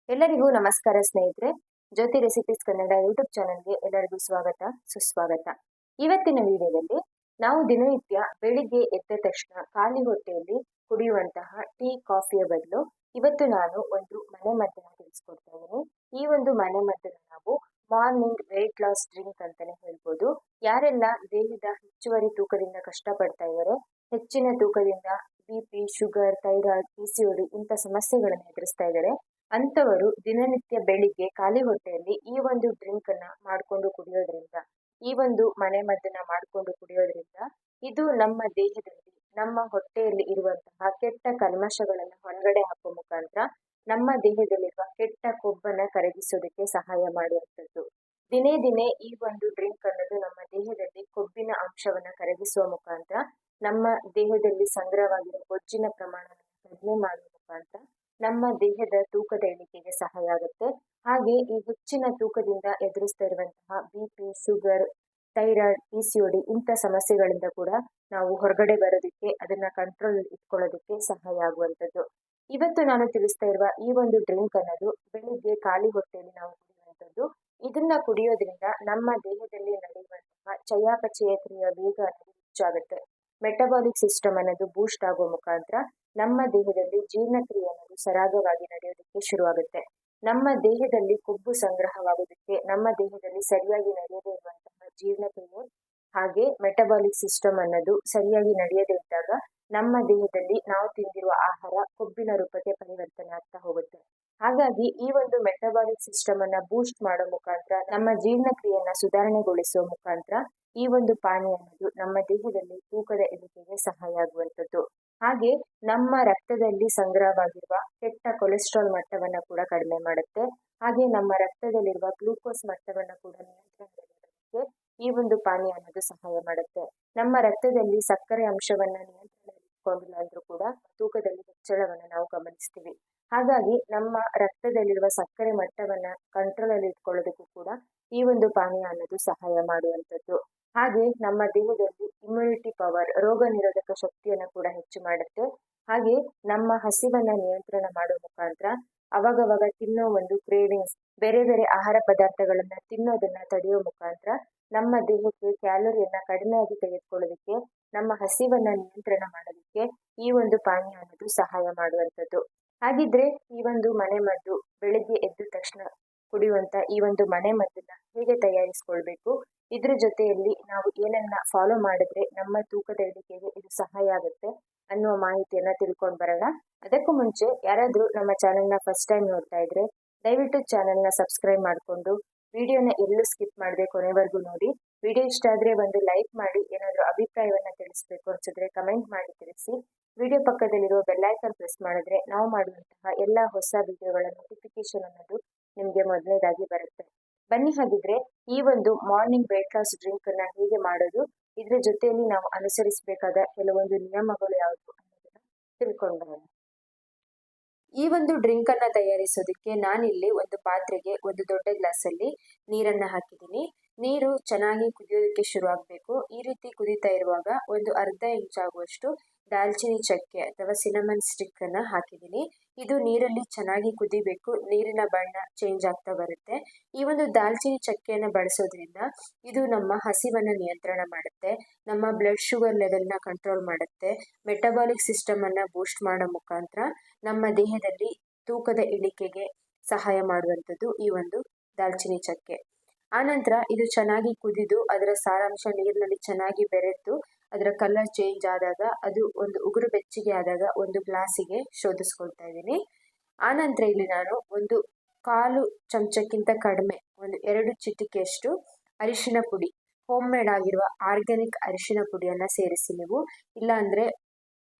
ಎಲ್ಲರಿಗೂ ನಮಸ್ಕಾರ ಸ್ನೇಹಿತರೆ. ಜ್ಯೋತಿ ರೆಸಿಪೀಸ್ ಕನ್ನಡ ಯೂಟ್ಯೂಬ್ ಚಾನಲ್ಗೆ ಎಲ್ಲರಿಗೂ ಸ್ವಾಗತ ಸುಸ್ವಾಗತ. ಇವತ್ತಿನ ವಿಡಿಯೋದಲ್ಲಿ ನಾವು ದಿನನಿತ್ಯ ಬೆಳಿಗ್ಗೆ ಎದ್ದ ತಕ್ಷಣ ಖಾಲಿ ಹೊಟ್ಟೆಯಲ್ಲಿ ಕುಡಿಯುವಂತಹ ಟೀ ಕಾಫಿಯ ಬದಲು ಇವತ್ತು ನಾನು ಒಂದು ಮನೆ ಮದ್ದನ್ನು ತಿಳಿಸ್ಕೊಡ್ತಾ ಇದ್ದೀನಿ. ಈ ಒಂದು ಮನೆ ಮದ್ದನ್ನು ನಾವು ಮಾರ್ನಿಂಗ್ ವೆಯ್ಟ್ ಲಾಸ್ ಡ್ರಿಂಕ್ ಅಂತಾನೆ ಹೇಳ್ಬೋದು. ಯಾರೆಲ್ಲ ದೇಹದ ಹೆಚ್ಚುವರಿ ತೂಕದಿಂದ ಕಷ್ಟಪಡ್ತಾ ಇದ್ದಾರೆ, ಹೆಚ್ಚಿನ ತೂಕದಿಂದ BP, ಶುಗರ್, ಥೈರಾಯ್ಡ್, PCOD ಇಂಥ ಸಮಸ್ಯೆಗಳನ್ನು ಎದುರಿಸ್ತಾ ಇದ್ದಾರೆ, ಅಂತವರು ದಿನನಿತ್ಯ ಬೆಳಿಗ್ಗೆ ಖಾಲಿ ಹೊಟ್ಟೆಯಲ್ಲಿ ಈ ಒಂದು ಡ್ರಿಂಕ್ ಅನ್ನ ಮಾಡಿಕೊಂಡು ಕುಡಿಯೋದ್ರಿಂದ, ಈ ಒಂದು ಮನೆ ಮದ್ದನ್ನ ಮಾಡಿಕೊಂಡು ಕುಡಿಯೋದ್ರಿಂದ ಇದು ನಮ್ಮ ದೇಹದಲ್ಲಿ, ನಮ್ಮ ಹೊಟ್ಟೆಯಲ್ಲಿ ಇರುವಂತಹ ಕೆಟ್ಟ ಕಲ್ಮಶಗಳನ್ನ ಹೊರಗಡೆ ಹಾಕುವ ಮುಖಾಂತರ ನಮ್ಮ ದೇಹದಲ್ಲಿರುವ ಕೆಟ್ಟ ಕೊಬ್ಬನ್ನ ಕರಗಿಸೋದಕ್ಕೆ ಸಹಾಯ ಮಾಡುವಂಥದ್ದು. ದಿನೇ ದಿನೇ ಈ ಒಂದು ಡ್ರಿಂಕ್ ಅನ್ನೋದು ನಮ್ಮ ದೇಹದಲ್ಲಿ ಕೊಬ್ಬಿನ ಅಂಶವನ್ನ ಕರಗಿಸುವ ಮುಖಾಂತರ ನಮ್ಮ ದೇಹದಲ್ಲಿ ಸಂಗ್ರಹವಾಗಿರುವ ಬೊಜ್ಜಿನ ಪ್ರಮಾಣವನ್ನು ಕಡಿಮೆ ಮಾಡುವ ಮುಖಾಂತರ ನಮ್ಮ ದೇಹದ ತೂಕದ ಇಳಿಕೆಗೆ ಸಹಾಯ ಆಗುತ್ತೆ. ಹಾಗೆ ಈ ಹೆಚ್ಚಿನ ತೂಕದಿಂದ ಎದುರಿಸ್ತಾ ಇರುವಂತಹ BP, ಶುಗರ್, ಥೈರಾಯ್ಡ್, PCOD ಇಂಥ ಸಮಸ್ಯೆಗಳಿಂದ ಕೂಡ ನಾವು ಹೊರಗಡೆ ಬರೋದಕ್ಕೆ, ಅದನ್ನ ಕಂಟ್ರೋಲ್ ಇಟ್ಕೊಳ್ಳೋದಕ್ಕೆ ಸಹಾಯ ಆಗುವಂಥದ್ದು. ಇವತ್ತು ನಾನು ತಿಳಿಸ್ತಾ ಇರುವ ಈ ಒಂದು ಡ್ರಿಂಕ್ ಅನ್ನೋದು ಬೆಳಿಗ್ಗೆ ಖಾಲಿ ಹೊಟ್ಟೆಯಲ್ಲಿ ನಾವು ಕುಡಿಯುವಂಥದ್ದು. ಇದನ್ನ ಕುಡಿಯೋದ್ರಿಂದ ನಮ್ಮ ದೇಹದಲ್ಲಿ ನಡೆಯುವಂತಹ ಚಯಾಪಚಯ ಕ್ರಿಯೆಯ ವೇಗ ಅನ್ನೋದು ಹೆಚ್ಚಾಗುತ್ತೆ. ಮೆಟಬಾಲಿಕ್ ಸಿಸ್ಟಮ್ ಅನ್ನೋದು ಬೂಸ್ಟ್ ಆಗುವ ಮುಖಾಂತರ ನಮ್ಮ ದೇಹದಲ್ಲಿ ಜೀರ್ಣಕ್ರಿಯೆ ಅನ್ನೋದು ಸರಾಗವಾಗಿ ನಡೆಯೋದಕ್ಕೆ ಶುರುವಾಗುತ್ತೆ. ನಮ್ಮ ದೇಹದಲ್ಲಿ ಕೊಬ್ಬು ಸಂಗ್ರಹವಾಗೋದಕ್ಕೆ, ನಮ್ಮ ದೇಹದಲ್ಲಿ ಸರಿಯಾಗಿ ನಡೆಯದೇ ಇರುವಂತಹ ಜೀರ್ಣಕ್ರಿಯೆ ಹಾಗೆ ಮೆಟಬಾಲಿಕ್ ಸಿಸ್ಟಮ್ ಅನ್ನೋದು ಸರಿಯಾಗಿ ನಡೆಯದೇ ಇದ್ದಾಗ ನಮ್ಮ ದೇಹದಲ್ಲಿ ನಾವು ತಿಂದಿರುವ ಆಹಾರ ಕೊಬ್ಬಿನ ರೂಪಕ್ಕೆ ಪರಿವರ್ತನೆ ಆಗ್ತಾ ಹೋಗುತ್ತೆ. ಹಾಗಾಗಿ ಈ ಒಂದು ಮೆಟಬಾಲಿಕ್ ಸಿಸ್ಟಮ್ ಅನ್ನ ಬೂಸ್ಟ್ ಮಾಡೋ ಮುಖಾಂತರ, ನಮ್ಮ ಜೀರ್ಣಕ್ರಿಯೆಯನ್ನ ಸುಧಾರಣೆಗೊಳಿಸುವ ಮುಖಾಂತರ ಈ ಒಂದು ಪಾನೀಯ ಅನ್ನೋದು ನಮ್ಮ ದೇಹದಲ್ಲಿ ತೂಕದ ಇಳಿಕೆಗೆ ಸಹಾಯ ಆಗುವಂಥದ್ದು. ಹಾಗೆ ನಮ್ಮ ರಕ್ತದಲ್ಲಿ ಸಂಗ್ರಹವಾಗಿರುವ ಕೆಟ್ಟ ಕೊಲೆಸ್ಟ್ರಾಲ್ ಮಟ್ಟವನ್ನ ಕೂಡ ಕಡಿಮೆ ಮಾಡುತ್ತೆ. ಹಾಗೆ ನಮ್ಮ ರಕ್ತದಲ್ಲಿರುವ ಗ್ಲೂಕೋಸ್ ಮಟ್ಟವನ್ನ ಕೂಡ ನಿಯಂತ್ರಣದಲ್ಲಿಡೋದಕ್ಕೆ ಈ ಒಂದು ಪಾನೀಯ ಅನ್ನೋದು ಸಹಾಯ ಮಾಡುತ್ತೆ. ನಮ್ಮ ರಕ್ತದಲ್ಲಿ ಸಕ್ಕರೆ ಅಂಶವನ್ನ ನಿಯಂತ್ರಣದಲ್ಲಿ ಇಟ್ಕೊಂಡಿಲ್ಲ ಅಂದ್ರೂ ಕೂಡ ತೂಕದಲ್ಲಿ ಹೆಚ್ಚಳವನ್ನ ನಾವು ಗಮನಿಸ್ತೀವಿ. ಹಾಗಾಗಿ ನಮ್ಮ ರಕ್ತದಲ್ಲಿರುವ ಸಕ್ಕರೆ ಮಟ್ಟವನ್ನ ಕಂಟ್ರೋಲ್ ಅಲ್ಲಿ ಇಟ್ಕೊಳ್ಳೋದಕ್ಕೂ ಕೂಡ ಈ ಒಂದು ಪಾನೀಯ ಅನ್ನೋದು ಸಹಾಯ ಮಾಡುವಂಥದ್ದು. ಹಾಗೆ ನಮ್ಮ ದೇಹದಲ್ಲಿ ಇಮ್ಯುನಿಟಿ ಪವರ್, ರೋಗ ನಿರೋಧಕ ಶಕ್ತಿಯನ್ನ ಕೂಡ ಹೆಚ್ಚು ಮಾಡುತ್ತೆ. ಹಾಗೆ ನಮ್ಮ ಹಸಿವನ್ನ ನಿಯಂತ್ರಣ ಮಾಡುವ ಮುಖಾಂತರ ಅವಾಗವಾಗ ತಿನ್ನೋ ಒಂದು ಕ್ರೇವಿಂಗ್ಸ್, ಬೇರೆ ಬೇರೆ ಆಹಾರ ಪದಾರ್ಥಗಳನ್ನ ತಿನ್ನೋದನ್ನ ತಡೆಯೋ ಮುಖಾಂತರ ನಮ್ಮ ದೇಹಕ್ಕೆ ಕ್ಯಾಲೋರಿಯನ್ನ ಕಡಿಮೆಯಾಗಿ ತೆಗೆದುಕೊಳ್ಳೋದಕ್ಕೆ, ನಮ್ಮ ಹಸಿವನ್ನ ನಿಯಂತ್ರಣ ಮಾಡೋದಕ್ಕೆ ಈ ಒಂದು ಪಾನೀಯ ಅನ್ನೋದು ಸಹಾಯ ಮಾಡುವಂಥದ್ದು. ಹಾಗಿದ್ರೆ ಈ ಒಂದು ಮನೆ ಮದ್ದು, ಬೆಳಿಗ್ಗೆ ಎದ್ದ ತಕ್ಷಣ ಕುಡಿಯುವಂತ ಈ ಒಂದು ಮನೆ ಮದ್ದನ್ನ ಹೇಗೆ ತಯಾರಿಸ್ಕೊಳ್ಬೇಕು, ಇದ್ರ ಜೊತೆಯಲ್ಲಿ ನಾವು ಏನನ್ನ ಫಾಲೋ ಮಾಡಿದ್ರೆ ನಮ್ಮ ತೂಕದ ಇಳಿಕೆಗೆ ಇದು ಸಹಾಯ ಆಗುತ್ತೆ ಅನ್ನುವ ಮಾಹಿತಿಯನ್ನ ತಿಳ್ಕೊಂಡು ಬರೋಣ. ಅದಕ್ಕೂ ಮುಂಚೆ ಯಾರಾದ್ರೂ ನಮ್ಮ ಚಾನೆಲ್ನ ಫಸ್ಟ್ ಟೈಮ್ ನೋಡ್ತಾ ಇದ್ರೆ ದಯವಿಟ್ಟು ಚಾನೆಲ್ನ ಸಬ್ಸ್ಕ್ರೈಬ್ ಮಾಡಿಕೊಂಡು ವಿಡಿಯೋನ ಎಲ್ಲೂ ಸ್ಕಿಪ್ ಮಾಡದೆ ಕೊನೆವರೆಗೂ ನೋಡಿ. ವಿಡಿಯೋ ಇಷ್ಟ ಆದ್ರೆ ಒಂದು ಲೈಕ್ ಮಾಡಿ, ಏನಾದರೂ ಅಭಿಪ್ರಾಯವನ್ನ ತಿಳಿಸ್ಬೇಕು ಅನ್ಸಿದ್ರೆ ಕಮೆಂಟ್ ಮಾಡಿ ತಿಳಿಸಿ. ವಿಡಿಯೋ ಪಕ್ಕದಲ್ಲಿರೋ ಬೆಲ್ಲೈಕನ್ ಪ್ರೆಸ್ ಮಾಡಿದ್ರೆ ನಾವು ಮಾಡುವಂತಹ ಎಲ್ಲ ಹೊಸ ವಿಡಿಯೋಗಳ ನೋಟಿಫಿಕೇಶನ್ ಅನ್ನೋದು ನಿಮಗೆ ಮೊದಲನೇದಾಗಿ ಬರುತ್ತೆ. ಬನ್ನಿ ಹಾಗಿದ್ರೆ ಈ ಒಂದು ಮಾರ್ನಿಂಗ್ ವೆಯ್ಟ್ ಲಾಸ್ ಡ್ರಿಂಕ್ ಅನ್ನ ಹೇಗೆ ಮಾಡೋದು, ಇದ್ರ ಜೊತೆಯಲ್ಲಿ ನಾವು ಅನುಸರಿಸಬೇಕಾದ ಕೆಲವೊಂದು ನಿಯಮಗಳು ಯಾವುದು ಅನ್ನೋದನ್ನ ತಿಳ್ಕೊಂಡು ಬರೋಣ. ಈ ಒಂದು ಡ್ರಿಂಕ್ ಅನ್ನ ತಯಾರಿಸೋದಕ್ಕೆ ನಾನಿಲ್ಲಿ ಒಂದು ಪಾತ್ರೆಗೆ ಒಂದು ದೊಡ್ಡ ಗ್ಲಾಸಲ್ಲಿ ನೀರನ್ನ ಹಾಕಿದ್ದೀನಿ. ನೀರು ಚೆನ್ನಾಗಿ ಕುದಿಯೋದಕ್ಕೆ ಶುರು ಆಗಬೇಕು. ಈ ರೀತಿ ಕುದೀತಾ ಇರುವಾಗ ಒಂದು ಅರ್ಧ ಇಂಚ್ ಆಗುವಷ್ಟು ದಾಲ್ಚಿನಿ ಚಕ್ಕೆ ಅಥವಾ ಸಿನಮನ್ ಸ್ಟಿಕ್ ಅನ್ನ ಹಾಕಿದ್ದೀನಿ. ಇದು ನೀರಲ್ಲಿ ಚೆನ್ನಾಗಿ ಕುದಿಬೇಕು, ನೀರಿನ ಬಣ್ಣ ಚೇಂಜ್ ಆಗ್ತಾ ಬರುತ್ತೆ. ಈ ಒಂದು ದಾಲ್ಚಿನಿ ಚಕ್ಕೆಯನ್ನು ಬಳಸೋದ್ರಿಂದ ಇದು ನಮ್ಮ ಹಸಿವನ್ನ ನಿಯಂತ್ರಣ ಮಾಡುತ್ತೆ, ನಮ್ಮ ಬ್ಲಡ್ ಶುಗರ್ ಲೆವೆಲ್ನ ಕಂಟ್ರೋಲ್ ಮಾಡುತ್ತೆ, ಮೆಟಬಾಲಿಕ್ ಸಿಸ್ಟಮ್ ಅನ್ನ ಬೂಸ್ಟ್ ಮಾಡೋ ಮುಖಾಂತರ ನಮ್ಮ ದೇಹದಲ್ಲಿ ತೂಕದ ಇಳಿಕೆಗೆ ಸಹಾಯ ಮಾಡುವಂಥದ್ದು ಈ ಒಂದು ದಾಲ್ಚಿನಿ ಚಕ್ಕೆ. ಆನಂತರ ಇದು ಚೆನ್ನಾಗಿ ಕುದಿದು ಅದರ ಸಾರಾಂಶ ನೀರಿನಲ್ಲಿ ಚೆನ್ನಾಗಿ ಬೆರೆತು ಅದರ ಕಲರ್ ಚೇಂಜ್ ಆದಾಗ, ಅದು ಒಂದು ಉಗುರು ಬೆಚ್ಚಗೆ ಆದಾಗ ಒಂದು ಗ್ಲಾಸಿಗೆ ಶೋಧಿಸ್ಕೊಳ್ತಾ ಇದ್ದೀನಿ. ಆನಂತರ ಇಲ್ಲಿ ನಾನು ಒಂದು 1/4 ಚಮಚಕ್ಕಿಂತ ಕಡಿಮೆ, ಒಂದು 2 ಚಿಟಿಕೆಯಷ್ಟು ಅರಿಶಿನ ಪುಡಿ, ಹೋಮ್ ಮೇಡ್ ಆಗಿರುವ ಆರ್ಗ್ಯಾನಿಕ್ ಅರಿಶಿನ ಪುಡಿಯನ್ನ ಸೇರಿಸಿ. ನೀವು ಇಲ್ಲ ಅಂದ್ರೆ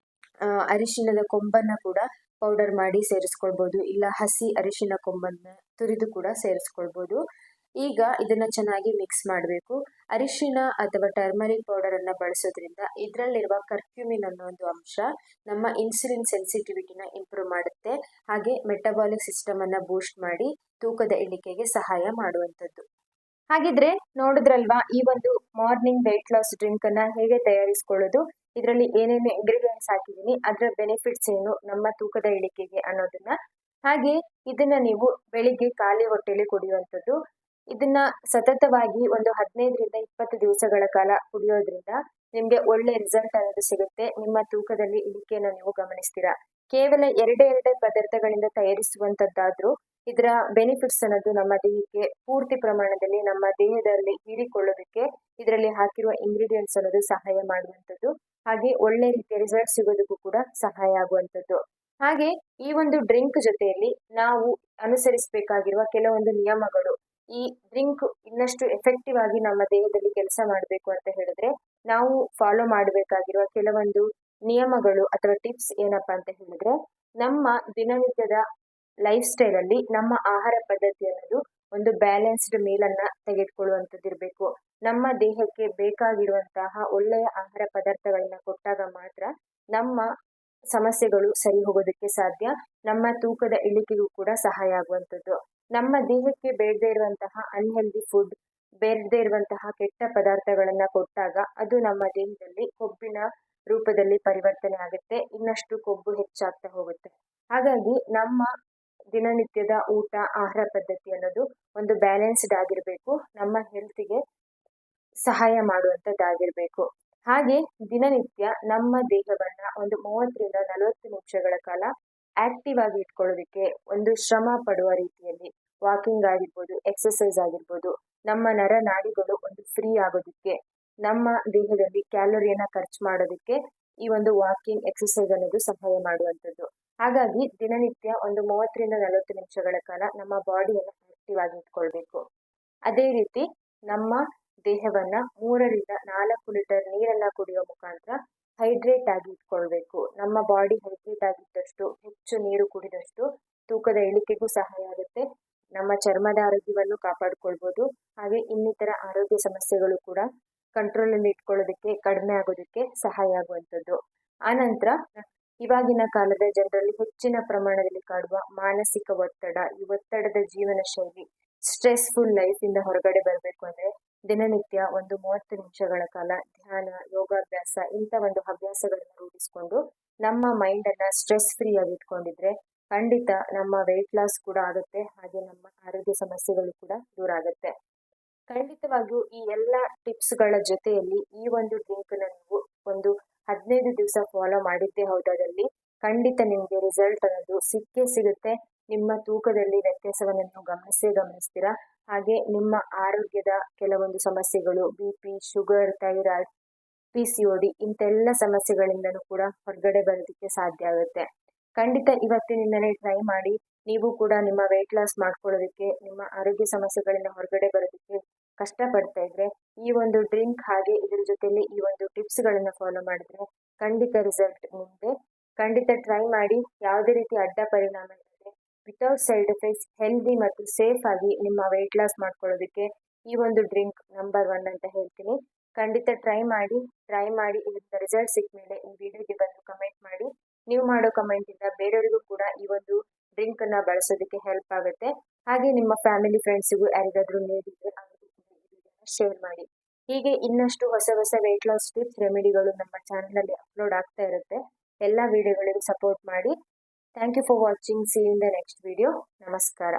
ಅರಿಶಿಣದ ಕೊಂಬನ್ನ ಕೂಡ ಪೌಡರ್ ಮಾಡಿ ಸೇರಿಸ್ಕೊಳ್ಬೋದು, ಇಲ್ಲ ಹಸಿ ಅರಿಶಿನ ಕೊಂಬನ್ನ ತುರಿದು ಕೂಡ ಸೇರಿಸ್ಕೊಳ್ಬೋದು. ಈಗ ಇದನ್ನ ಚೆನ್ನಾಗಿ ಮಿಕ್ಸ್ ಮಾಡಬೇಕು. ಅರಿಶಿನ ಅಥವಾ ಟರ್ಮರಿಕ್ ಪೌಡರ್ ಅನ್ನ ಬಳಸೋದ್ರಿಂದ ಇದರಲ್ಲಿರುವ ಕರ್ಕ್ಯೂಮಿನ್ ಅನ್ನೋ ಒಂದು ಅಂಶ ನಮ್ಮ ಇನ್ಸುಲಿನ್ ಸೆನ್ಸಿಟಿವಿಟಿನ ಇಂಪ್ರೂವ್ ಮಾಡುತ್ತೆ. ಹಾಗೆ ಮೆಟಬಾಲಿಕ್ ಸಿಸ್ಟಮ್ ಅನ್ನ ಬೂಸ್ಟ್ ಮಾಡಿ ತೂಕದ ಇಳಿಕೆಗೆ ಸಹಾಯ ಮಾಡುವಂಥದ್ದು. ಹಾಗಿದ್ರೆ ನೋಡಿದ್ರಲ್ವಾ ಈ ಒಂದು ಮಾರ್ನಿಂಗ್ ವೆಯ್ಟ್ ಲಾಸ್ ಡ್ರಿಂಕ್ ಅನ್ನ ಹೇಗೆ ತಯಾರಿಸ್ಕೊಳ್ಳೋದು, ಇದರಲ್ಲಿ ಏನೇನು ಇಂಗ್ರೀಡಿಯೆಂಟ್ಸ್ ಹಾಕಿದ್ದೀನಿ, ಅದರ ಬೆನಿಫಿಟ್ಸ್ ಏನು ನಮ್ಮ ತೂಕದ ಇಳಿಕೆಗೆ ಅನ್ನೋದನ್ನ ಹಾಗೆ ಇದನ್ನ ನೀವು ಬೆಳಿಗ್ಗೆ ಖಾಲಿ ಹೊಟ್ಟೆಯಲ್ಲಿ ಕುಡಿಯುವಂಥದ್ದು. ಇದನ್ನ ಸತತವಾಗಿ ಒಂದು 15ರಿಂದ 20 ದಿವಸಗಳ ಕಾಲ ಕುಡಿಯೋದ್ರಿಂದ ನಿಮ್ಗೆ ಒಳ್ಳೆ ರಿಸಲ್ಟ್ ಅನ್ನೋದು ಸಿಗುತ್ತೆ. ನಿಮ್ಮ ತೂಕದಲ್ಲಿ ಇಳಿಕೆಯನ್ನು ನೀವು ಗಮನಿಸ್ತೀರಾ. ಕೇವಲ ಎರಡೇ ಪದಾರ್ಥಗಳಿಂದ ತಯಾರಿಸುವಂತದ್ದಾದ್ರೂ ಇದರ ಬೆನಿಫಿಟ್ಸ್ ಅನ್ನೋದು ನಮ್ಮ ದೇಹಕ್ಕೆ ಪೂರ್ತಿ ಪ್ರಮಾಣದಲ್ಲಿ ನಮ್ಮ ದೇಹದಲ್ಲಿ ಹೀರಿಕೊಳ್ಳೋದಕ್ಕೆ ಇದರಲ್ಲಿ ಹಾಕಿರುವ ಇಂಗ್ರೀಡಿಯೆಂಟ್ಸ್ ಅನ್ನೋದು ಸಹಾಯ ಮಾಡುವಂಥದ್ದು. ಹಾಗೆ ಒಳ್ಳೆ ರೀತಿಯ ರಿಸಲ್ಟ್ ಸಿಗೋದಕ್ಕೂ ಕೂಡ ಸಹಾಯ ಆಗುವಂಥದ್ದು. ಹಾಗೆ ಈ ಒಂದು ಡ್ರಿಂಕ್ ಜೊತೆಯಲ್ಲಿ ನಾವು ಅನುಸರಿಸಬೇಕಾಗಿರುವ ಕೆಲವೊಂದು ನಿಯಮಗಳು. ಈ ಡ್ರಿಂಕ್ ಇನ್ನಷ್ಟು ಎಫೆಕ್ಟಿವ್ ಆಗಿ ನಮ್ಮ ದೇಹದಲ್ಲಿ ಕೆಲಸ ಮಾಡಬೇಕು ಅಂತ ಹೇಳಿದ್ರೆ ನಾವು ಫಾಲೋ ಮಾಡಬೇಕಾಗಿರುವ ಕೆಲವೊಂದು ನಿಯಮಗಳು ಅಥವಾ ಟಿಪ್ಸ್ ಏನಪ್ಪಾ ಅಂತ ಹೇಳಿದ್ರೆ, ನಮ್ಮ ದಿನನಿತ್ಯದ ಲೈಫ್ ಸ್ಟೈಲ್ ಅಲ್ಲಿ ನಮ್ಮ ಆಹಾರ ಪದ್ಧತಿ ಅನ್ನೋದು ಒಂದು ಬ್ಯಾಲೆನ್ಸ್ಡ್ ಮೀಲ್ ಅನ್ನ ತೆಗೆದುಕೊಳ್ಳುವಂಥದ್ದು ಇರಬೇಕು. ನಮ್ಮ ದೇಹಕ್ಕೆ ಬೇಕಾಗಿರುವಂತಹ ಒಳ್ಳೆಯ ಆಹಾರ ಪದಾರ್ಥಗಳನ್ನ ಕೊಟ್ಟಾಗ ಮಾತ್ರ ನಮ್ಮ ಸಮಸ್ಯೆಗಳು ಸರಿ ಹೋಗೋದಕ್ಕೆ ಸಾಧ್ಯ. ನಮ್ಮ ತೂಕದ ಇಳಿಕೆಗೂ ಕೂಡ ಸಹಾಯ ಆಗುವಂಥದ್ದು. ನಮ್ಮ ದೇಹಕ್ಕೆ ಬೇಡದೇ ಇರುವಂತಹ ಅನ್ಹೆಲ್ದಿ ಫುಡ್, ಬೇಡದೇ ಇರುವಂತಹ ಕೆಟ್ಟ ಪದಾರ್ಥಗಳನ್ನ ಕೊಟ್ಟಾಗ ಅದು ನಮ್ಮ ದೇಹದಲ್ಲಿ ಕೊಬ್ಬಿನ ರೂಪದಲ್ಲಿ ಪರಿವರ್ತನೆ ಆಗುತ್ತೆ. ಇನ್ನಷ್ಟು ಕೊಬ್ಬು ಹೆಚ್ಚಾಗ್ತಾ ಹೋಗುತ್ತೆ. ಹಾಗಾಗಿ ನಮ್ಮ ದಿನನಿತ್ಯದ ಊಟ ಆಹಾರ ಪದ್ಧತಿ ಅನ್ನೋದು ಒಂದು ಬ್ಯಾಲೆನ್ಸ್ಡ್ ಆಗಿರ್ಬೇಕು, ನಮ್ಮ ಹೆಲ್ತ್ಗೆ ಸಹಾಯ ಮಾಡುವಂತದ್ದಾಗಿರ್ಬೇಕು. ಹಾಗೆ ದಿನನಿತ್ಯ ನಮ್ಮ ದೇಹವನ್ನ ಒಂದು 30ರಿಂದ 40 ನಿಮಿಷಗಳ ಕಾಲ ಆಕ್ಟಿವ್ ಆಗಿ ಇಟ್ಕೊಳ್ಳೋದಕ್ಕೆ ಒಂದು ಶ್ರಮ ಪಡುವ ರೀತಿಯಲ್ಲಿ ವಾಕಿಂಗ್ ಆಗಿರ್ಬೋದು, ಎಕ್ಸರ್ಸೈಸ್ ಆಗಿರ್ಬೋದು, ನಮ್ಮ ನರನಾಡಿಗಳು ಒಂದು ಫ್ರೀ ಆಗೋದಕ್ಕೆ, ನಮ್ಮ ದೇಹದಲ್ಲಿ ಕ್ಯಾಲೋರಿಯನ್ನ ಖರ್ಚು ಮಾಡೋದಕ್ಕೆ ಈ ಒಂದು ವಾಕಿಂಗ್ ಎಕ್ಸರ್ಸೈಸ್ ಅನ್ನೋದು ಸಹಾಯ ಮಾಡುವಂಥದ್ದು. ಹಾಗಾಗಿ ದಿನನಿತ್ಯ ಒಂದು 30ರಿಂದ 40 ನಿಮಿಷಗಳ ಕಾಲ ನಮ್ಮ ಬಾಡಿಯನ್ನು ಆಕ್ಟಿವ್ ಆಗಿ ಇಟ್ಕೊಳ್ಬೇಕು. ಅದೇ ರೀತಿ ನಮ್ಮ ದೇಹವನ್ನ 3ರಿಂದ 4 ಲೀಟರ್ ನೀರನ್ನ ಕುಡಿಯೋ ಮುಖಾಂತರ ಹೈಡ್ರೇಟ್ ಆಗಿ ಇಟ್ಕೊಳ್ಬೇಕು. ನಮ್ಮ ಬಾಡಿ ಹೈಡ್ರೇಟ್ ಆಗಿದ್ದಷ್ಟು, ಹೆಚ್ಚು ನೀರು ಕುಡಿದಷ್ಟು ತೂಕದ ಇಳಿಕೆಗೂ ಸಹಾಯ ಆಗುತ್ತೆ. ನಮ್ಮ ಚರ್ಮದ ಆರೋಗ್ಯವನ್ನು ಕಾಪಾಡ್ಕೊಳ್ಬೋದು. ಹಾಗೆ ಇನ್ನಿತರ ಆರೋಗ್ಯ ಸಮಸ್ಯೆಗಳು ಕೂಡ ಕಂಟ್ರೋಲ್ ಅಲ್ಲಿ ಇಟ್ಕೊಳ್ಳೋದಕ್ಕೆ, ಕಡಿಮೆ ಆಗೋದಕ್ಕೆ ಸಹಾಯ ಆಗುವಂಥದ್ದು. ಆನಂತರ ಇವಾಗಿನ ಕಾಲದ ಜನರಲ್ಲಿ ಹೆಚ್ಚಿನ ಪ್ರಮಾಣದಲ್ಲಿ ಕಾಡುವ ಮಾನಸಿಕ ಒತ್ತಡ, ಈ ಒತ್ತಡದ ಜೀವನ ಶೈಲಿ, ಸ್ಟ್ರೆಸ್ಫುಲ್ ಲೈಫ್ ಇಂದ ಹೊರಗಡೆ ಬರಬೇಕು ಅಂದ್ರೆ ದಿನನಿತ್ಯ ಒಂದು 30 ನಿಮಿಷಗಳ ಕಾಲ ಧ್ಯಾನ, ಯೋಗಾಭ್ಯಾಸ ಇಂಥ ಒಂದು ಅಭ್ಯಾಸಗಳನ್ನು ರೂಢಿಸಿಕೊಂಡು ನಮ್ಮ ಮೈಂಡ್ ಅನ್ನ ಸ್ಟ್ರೆಸ್ ಫ್ರೀ ಆಗಿ ಇಟ್ಕೊಂಡಿದ್ರೆ ಖಂಡಿತ ನಮ್ಮ ವೆಯ್ಟ್ ಲಾಸ್ ಕೂಡ ಆಗುತ್ತೆ. ಹಾಗೆ ನಮ್ಮ ಆರೋಗ್ಯ ಸಮಸ್ಯೆಗಳು ಕೂಡ ದೂರ ಆಗುತ್ತೆ. ಖಂಡಿತವಾಗಿಯೂ ಈ ಎಲ್ಲ ಟಿಪ್ಸ್ ಗಳ ಜೊತೆಯಲ್ಲಿ ಈ ಒಂದು ಡ್ರಿಂಕ್ ನ ನೀವು ಒಂದು 15 ದಿವಸ ಫಾಲೋ ಮಾಡಿದ್ದೇ ಹೌದಾದಲ್ಲಿ ಖಂಡಿತ ನಿಮ್ಗೆ ರಿಸಲ್ಟ್ ಅನ್ನೋದು ಸಿಕ್ಕೇ ಸಿಗುತ್ತೆ. ನಿಮ್ಮ ತೂಕದಲ್ಲಿ ವ್ಯತ್ಯಾಸವನ್ನು ನೀವು ಗಮನಿಸ್ತೀರಾ. ಹಾಗೆ ನಿಮ್ಮ ಆರೋಗ್ಯದ ಕೆಲವೊಂದು ಸಮಸ್ಯೆಗಳು, BP, ಶುಗರ್, ಥೈರಾಯ್ಡ್, PCOD ಇಂತೆಲ್ಲ ಸಮಸ್ಯೆಗಳಿಂದನೂ ಕೂಡ ಹೊರಗಡೆ ಬರೋದಕ್ಕೆ ಸಾಧ್ಯ ಆಗುತ್ತೆ. ಖಂಡಿತ ಇವತ್ತಿನಿಂದಲೇ ಟ್ರೈ ಮಾಡಿ. ನೀವು ಕೂಡ ನಿಮ್ಮ ವೆಯ್ಟ್ ಲಾಸ್ ಮಾಡ್ಕೊಳ್ಳೋದಕ್ಕೆ, ನಿಮ್ಮ ಆರೋಗ್ಯ ಸಮಸ್ಯೆಗಳಿಂದ ಹೊರಗಡೆ ಬರೋದಕ್ಕೆ ಕಷ್ಟಪಡ್ತಾ ಇದ್ರೆ ಈ ಒಂದು ಡ್ರಿಂಕ್ ಹಾಗೆ ಇದ್ರ ಜೊತೆಲಿ ಈ ಒಂದು ಟಿಪ್ಸ್ ಗಳನ್ನ ಫಾಲೋ ಮಾಡಿದ್ರೆ ಖಂಡಿತ ರಿಸಲ್ಟ್ ನಿಮ್ಗೆ. ಖಂಡಿತ ಟ್ರೈ ಮಾಡಿ. ಯಾವುದೇ ರೀತಿ ಅಡ್ಡ ಪರಿಣಾಮ ಇಲ್ಲದೆ ವಿತೌಟ್ ಸೈಡ್ ಎಫೆಕ್ಟ್ಸ್ ಹೆಲ್ದಿ ಮತ್ತು ಸೇಫ್ ಆಗಿ ನಿಮ್ಮ ವೆಯ್ಟ್ ಲಾಸ್ ಮಾಡ್ಕೊಳ್ಳೋದಕ್ಕೆ ಈ ಒಂದು ಡ್ರಿಂಕ್ ನಂಬರ್ 1 ಅಂತ ಹೇಳ್ತೀನಿ. ಖಂಡಿತ ಟ್ರೈ ಮಾಡಿ ಇದರಿಂದ ರಿಸಲ್ಟ್ ಸಿಕ್ಕ ಮೇಲೆ ಈ ವಿಡಿಯೋಗೆ ಬಂದು ಕಮೆಂಟ್ ಮಾಡಿ. ನೀವು ಮಾಡೋ ಕಮೆಂಟ್ ಇಂದ ಬೇರೆಯವರಿಗೂ ಕೂಡ ಈ ಒಂದು ಡ್ರಿಂಕ್ ಅನ್ನ ಬಳಸೋದಕ್ಕೆ ಹೆಲ್ಪ್ ಆಗುತ್ತೆ. ಹಾಗೆ ನಿಮ್ಮ ಫ್ಯಾಮಿಲಿ ಫ್ರೆಂಡ್ಸಿಗೂ ಯಾರಿಗಾದ್ರೂ ನೀಡಿದ್ರೆ ಶೇರ್ ಮಾಡಿ. ಹೀಗೆ ಇನ್ನಷ್ಟು ಹೊಸ ವೆಯ್ಟ್ ಲಾಸ್ ಟಿಪ್ಸ್, ರೆಮಿಡಿಗಳು ನಮ್ಮ ಚಾನಲ್ ಅಲ್ಲಿ ಅಪ್ಲೋಡ್ ಆಗ್ತಾ ಇರುತ್ತೆ. ಎಲ್ಲ ವಿಡಿಯೋಗಳಿಗೂ ಸಪೋರ್ಟ್ ಮಾಡಿ. Thank you for watching. See you in the next video. ನಮಸ್ಕಾರ.